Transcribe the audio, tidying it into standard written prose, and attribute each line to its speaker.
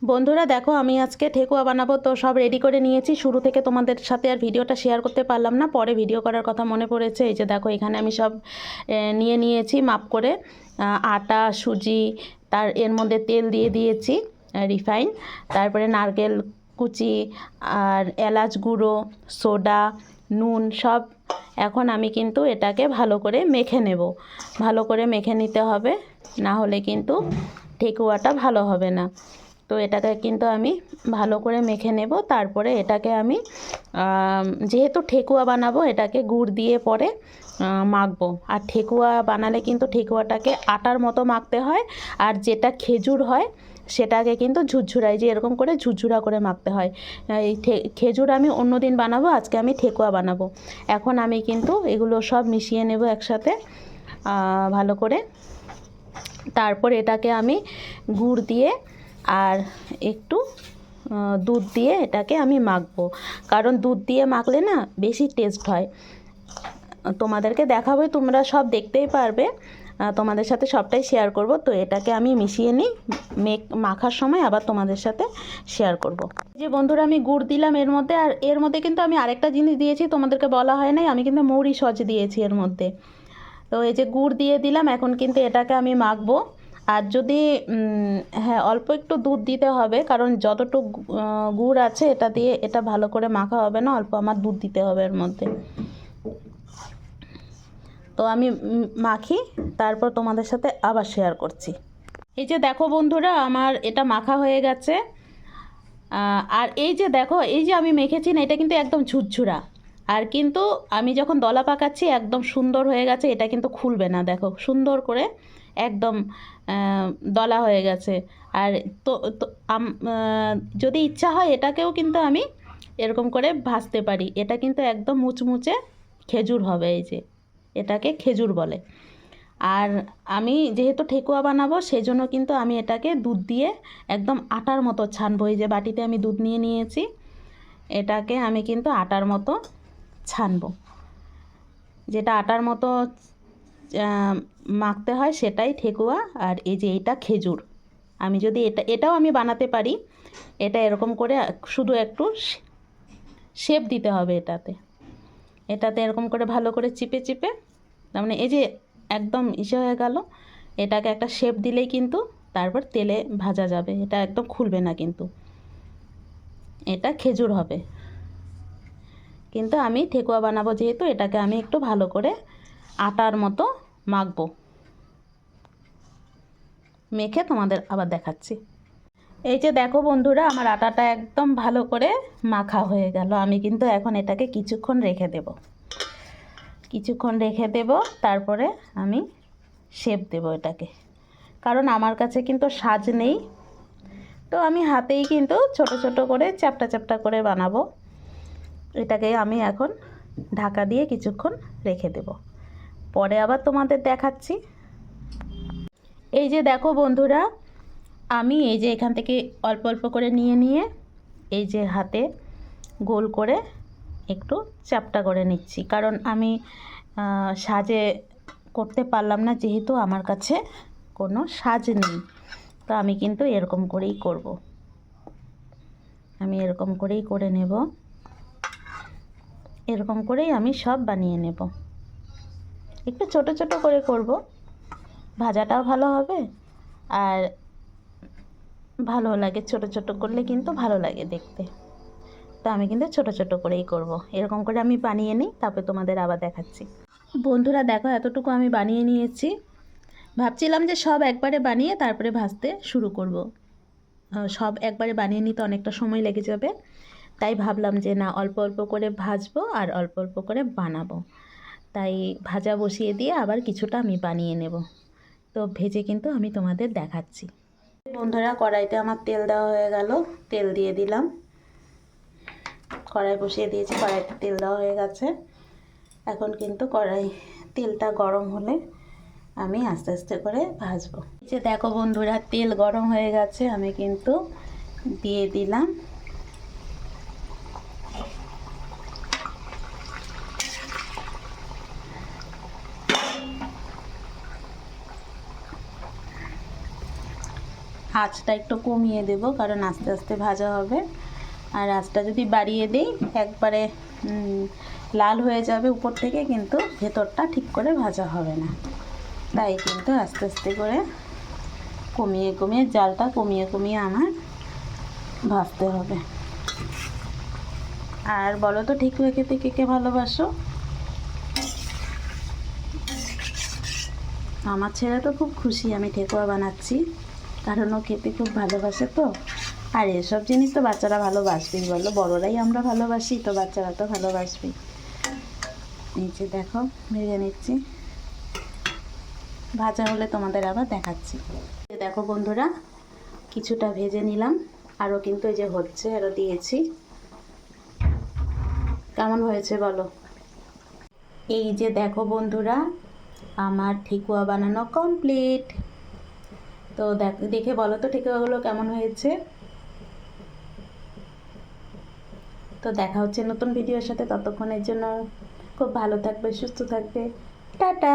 Speaker 1: বন্ধুরা দেখো, আমি আজকে ঠেকুয়া বানাবো, তো সব রেডি করে নিয়েছি। শুরু থেকে তোমাদের সাথে আর ভিডিওটা শেয়ার করতে পারলাম না, পরে ভিডিও করার কথা মনে পড়েছে। এই যে দেখো, এখানে আমি সব নিয়ে নিয়েছি মাপ করে। আটা, সুজি, এর মধ্যে তেল দিয়ে দিয়েছি রিফাইন, তারপরে নারকেল কুচি আর এলাচ গুঁড়ো, সোডা, নুন সব। এখন আমি কিন্তু এটাকে ভালো করে মেখে নেব। ভালো করে মেখে নিতে হবে, না হলে কিন্তু ঠেকুয়াটা ভালো হবে না। তো এটাকে কিন্তু আমি ভালো করে মেখে নেব। তারপরে এটাকে আমি যেহেতু ঠেকুয়া বানাবো, এটাকে গুড় দিয়ে পরে মাখবো। আর ঠেকুয়া বানালে কিন্তু ঠেকুয়াটাকে আটার মতো মাখতে হয়, আর যেটা খেজুর হয় সেটাকে কিন্তু ঝুরঝুরাই, যে এরকম করে ঝুরঝুরা করে মাখতে হয়। এই খেজুর আমি অন্য দিন বানাবো, আজকে আমি ঠেকুয়া বানাবো। এখন আমি কিন্তু এগুলো সব মিশিয়ে নেব একসাথে ভালো করে। তারপর এটাকে আমি গুড় দিয়ে আর একটু দুধ দিয়ে এটাকে আমি মাখবো, কারণ দুধ দিয়ে মাখলে না বেশি টেস্ট হয়। তোমাদেরকে দেখাবো, তোমরা সব দেখতেই পারবে, তোমাদের সাথে সবটাই শেয়ার করব। তো এটাকে আমি মিশিয়ে নিই, মাখার সময় আবার তোমাদের সাথে শেয়ার করব। যে বন্ধুরা, আমি গুড় দিলাম এর মধ্যে, আর এর মধ্যে কিন্তু আমি আরেকটা জিনিস দিয়েছি, তোমাদেরকে বলা হয় নাই, আমি কিন্তু মৌরি সস দিয়েছি এর মধ্যে। তো এই যে গুড় দিয়ে দিলাম, এখন কিন্তু এটাকে আমি মাখবো। আর যদি হ্যাঁ, অল্প একটু দুধ দিতে হবে, কারণ যতটুকু গুড় আছে এটা দিয়ে এটা ভালো করে মাখা হবে না, অল্প আমার দুধ দিতে হবে এর মধ্যে। তো আমি মাখি, তারপর তোমাদের সাথে আবার শেয়ার করছি। এই যে দেখো বন্ধুরা, আমার এটা মাখা হয়ে গেছে। আর এই যে দেখো, এই যে আমি মেখেছি না, এটা কিন্তু একদম ঝুরঝুরা। আর কিন্তু আমি যখন দলা পাকাচ্ছি একদম সুন্দর হয়ে গেছে, এটা কিন্তু খুলবে না। দেখো সুন্দর করে একদম দলা হয়ে গেছে। আর তো তো যদি ইচ্ছা হয় এটাকেও কিন্তু আমি এরকম করে ভাজতে পারি। এটা কিন্তু একদম মুচমুচে খেজুর হবে। এই যে এটাকে খেজুর বলে। আর আমি যেহেতু ঠেকুয়া বানাবো, সেজন্য কিন্তু আমি এটাকে দুধ দিয়ে একদম আটার মতো ছানবো। এই যে বাটিতে আমি দুধ নিয়ে নিয়েছি, এটাকে আমি কিন্তু আটার মতো ছানবো। যেটা আটার মতো মাখতে হয় সেটাই ঠেকুয়া। আর এই যে এটা খেজুর। আমি যদি এটাও আমি বানাতে পারি। এটা এরকম করে শুধু একটু শেপ দিতে হবে এটাতে এরকম করে ভালো করে চিপে চিপে, তার মানে এই যে একদম ইসে হয়ে গেল। এটাকে একটা শেপ দিলেই কিন্তু তারপর তেলে ভাজা যাবে, এটা একদম খুলবে না কিন্তু। এটা খেজুর হবে। কিন্তু আমি ঠেকুয়া বানাবো যেহেতু, এটাকে আমি একটু ভালো করে আটার মতো মাখবো। মেখে তোমাদের আবার দেখাচ্ছি। এই যে দেখো বন্ধুরা, আমার আটাটা একদম ভালো করে মাখা হয়ে গেল। আমি কিন্তু এখন এটাকে কিছুক্ষণ রেখে দেব। তারপরে আমি শেপ দেব এটাকে, কারণ আমার কাছে কিন্তু সাজ নেই। তো আমি হাতেই কিন্তু ছোট ছোট করে চ্যাপটা চ্যাপটা করে বানাবো। এটাকে আমি এখন ঢাকা দিয়ে কিছুক্ষণ রেখে দেব, পরে আবার তোমাদের দেখাচ্ছি। এই যে দেখো বন্ধুরা, আমি এই যে এখান থেকে অল্প অল্প করে নিয়ে এই যে হাতে গোল করে একটু চ্যাপটা করে নিচ্ছি, কারণ আমি সাজে করতে পারলাম না, যেহেতু আমার কাছে কোনো সাজ নেই। তো আমি কিন্তু এরকম করেই করব। আমি এরকম করেই করে নেব। এরকম করেই আমি সব বানিয়ে নেব। একটু ছোট ছোট করে করব, ভাজাটাও ভালো হবে আর ভালো লাগে। ছোট ছোট করলে কিন্তু ভালো লাগে দেখতে। তো আমি কিন্তু ছোট ছোট করেই করব। এরকম করে আমি বানিয়ে নিই, তারপরে তোমাদের আবার দেখাচ্ছি। বন্ধুরা দেখো, এতটুকু আমি বানিয়ে নিয়েছি। ভাবছিলাম যে সব একবারে বানিয়ে তারপরে ভাজতে শুরু করব। সব একবারে বানিয়ে নিতে অনেকটা সময় লেগে যাবে, তাই ভাবলাম যে না, অল্প অল্প করে ভাজবো আর অল্প অল্প করে বানাবো। তাই ভাজা বসিয়ে দিয়ে আবার কিছুটা আমি বানিয়ে নেব। তো ভেজে কিন্তু আমি তোমাদের দেখাচ্ছি। বন্ধুরা, কড়াইতে আমার তেল দেওয়া হয়ে গেল, তেল দিয়ে দিলাম। কড়াই বসিয়ে দিয়েছি, কড়াইতে তেল দেওয়া হয়ে গেছে। এখন কিন্তু তেলটা গরম হলে আমি আস্তে আস্তে করে ভাজবো। এই যে দেখো বন্ধুরা, তেল গরম হয়ে গেছে, আমি কিন্তু দিয়ে দিলাম আঁচটা একটু কমিয়ে দেব, কারণ আস্তে আস্তে ভাজা হবে। আর আঁচটা যদি বাড়িয়ে দিই একবারে লাল হয়ে যাবে উপর থেকে, কিন্তু ভেতরটা ঠিক করে ভাজা হবে না। তাই কিন্তু আস্তে আস্তে করে কমিয়ে কমিয়ে, জালটা কমিয়ে কমিয়ে আমার ভাজতে হবে। আর বলো তো ঠেকুয়া খেতে কে কে ভালোবাসো? আমার ছেলে তো খুব খুশি আমি ঠেকুয়া বানাচ্ছি, কারণ ও খেতে খুব ভালোবাসে তো। আর এসব জিনিস তো বাচ্চারা ভালোবাসবেই, বলো, বড়রাই আমরা ভালোবাসি তো বাচ্চারা তো ভালোবাসবেই। নিচে দেখো ভেজে নিচ্ছি, ভাজা হলে তোমাদের আবার দেখাচ্ছি। দেখো বন্ধুরা, কিছুটা ভেজে নিলাম, আরও কিন্তু এই যে হচ্ছে, আরও দিয়েছি। কেমন হয়েছে বলো? এই যে দেখো বন্ধুরা, আমার ঠেকুয়া বানানো কমপ্লিট। তো দেখে বলো তো ঠেকুয়াগুলো কেমন হয়েছে। তো দেখা হচ্ছে নতুন ভিডিওর সাথে, ততক্ষণের জন্য খুব ভালো থাকবে, সুস্থ থাকবে, টাটা।